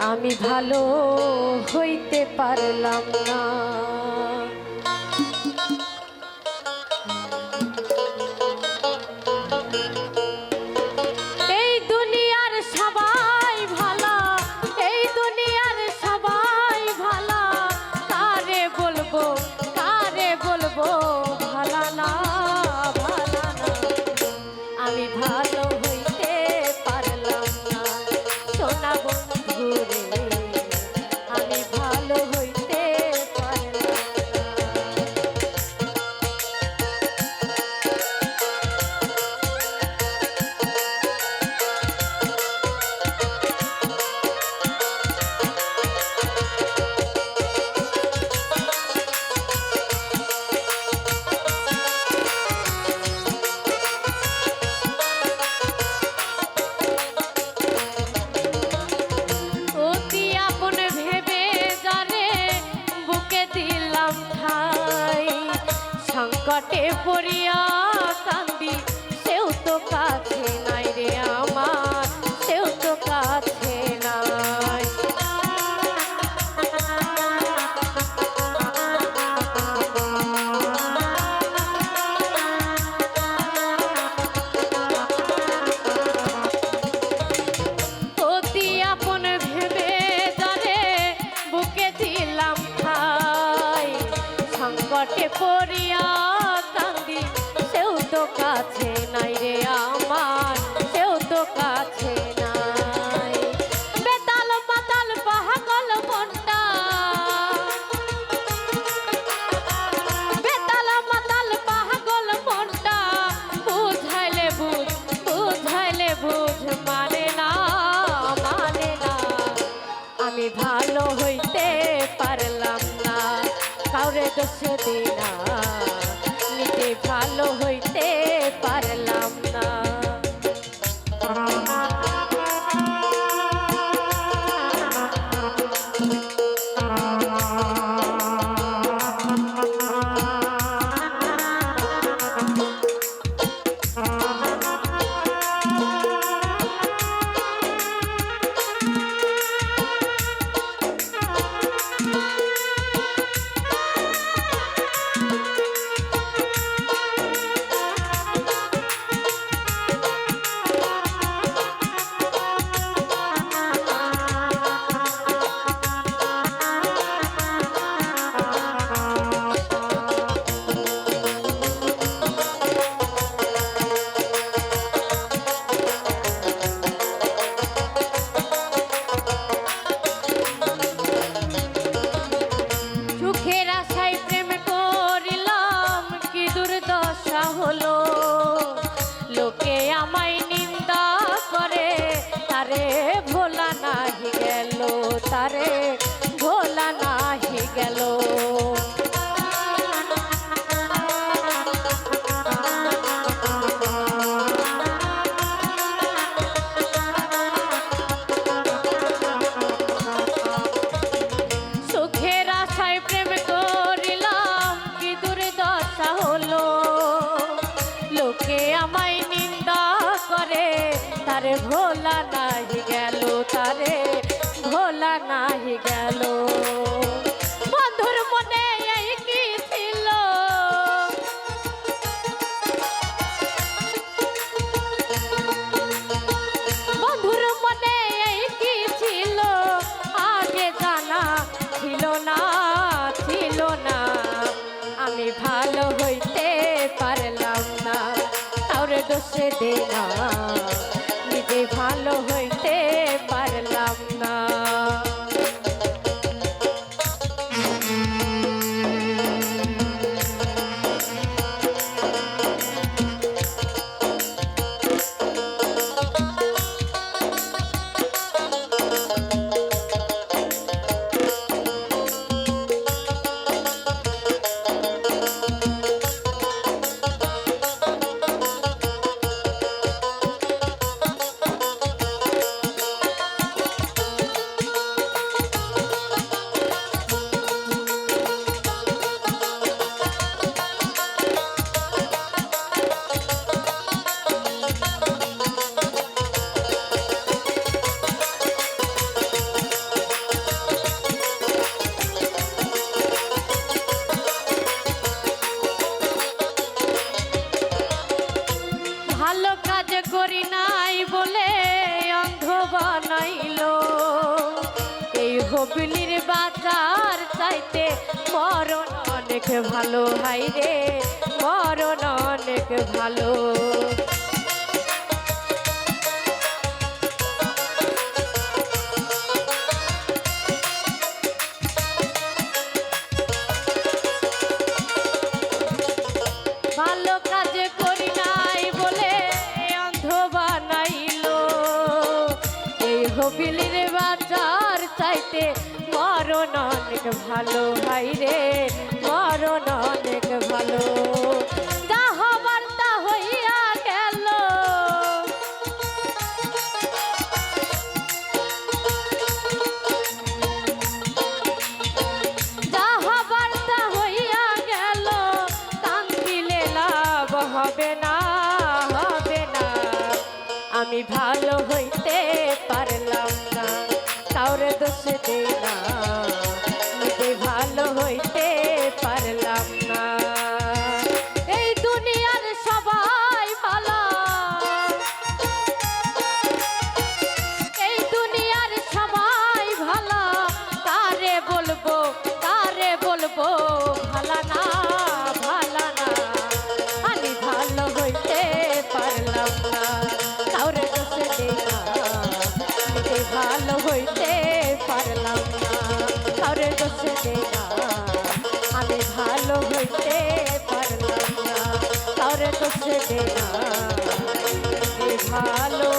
আমি ভালো হইতে পারলাম না। এই দুনিয়ার সবাই ভালো, এই দুনিয়ার সবাই ভালো, কারে বলবো কারে বলবো ভালো না ভালো না। আমি ভালো হইতে পারলাম না সোনা বন্ধু রে, আমি ভালো হইতে পারলাম না। অতি আপন ভেবে যারে বুকে দিলাম ঠাই, সংকটে পড়িয়া কান্দি সেও তো কাছে নাই রে আমার, সেও তো কাছে নাই। অতি আপন ভেবে যারে বুকে দিলাম ঠাই, সংকটে পড়িয়া কান্দি সেও তো কাছে নাই রে আমার, সেও তো কাছে নাই। বেতাল মাতাল পাগল মনটা, বেতাল মাতাল পাগল মনটা, বুঝাইলে বুঝ বুঝাইলে বুঝ মানে না মানে না। আমি ভালো হইতে পারলাম না, কাউরে দোষ দিই না, নিজে ভালো হইতে পারলাম না। সুখের আশায় প্রেম করিলাম, কি দুর্দশা হলো, লোকে আমায় নিন্দা করে, তারে ভোলা নাহি গেল, তারে ভোলা নাহি গেল। সুখের আশায় প্রেম করিলাম, কি দুর্দশা হলো, লোকে আমায় নিন্দা করে, তারে ভোলা নাহি গেল, তারে ভোলা নাহি গেল। বন্ধুর মনে এই কি ছিল, বন্ধুর মনে এই কি ছিল, আগে জানা ছিল না ছিল না। আমি ভালো হইতে পারলাম না, কাউরে দোষে দে না, নিজে ভালো হইতে পারলাম না। বানাইলো। এই হুগলির বাজার চাইতে মরণ অনেক ভালো, হাই রে মরণ অনেক ভালো। ভালো কাজ করি নাই বলে অন্ধ বানাইলো। এই হুগলির বাজার চাইতে মরণ অনেক ভালো, ভাই রে মরণ অনেক ভালো। যা হবার তা হইয়া গেল, যা হবার তা হইয়া গেল, কান্দিলে লাভ হবে না, হবে না। আমি ভালো হইতে পারলাম না, কাউরে দোষ দেই না, নিজে ভালো হইতে পারলাম না। এই দুনিয়ার সবাই ভালো, এই দুনিয়ার সবাই ভালো, কারে বলবো কারে বলবো ভালা না, ভালা না। আমি ভালো হইতে পারলাম না, কাউরে দোষ দেই না, নিজে ভালো হইতে পারলাম না, কাউরে দোষ দেই না। আমি ভালো হইতে পারলাম না, কাউরে দোষ দেই না, নিজে ভালো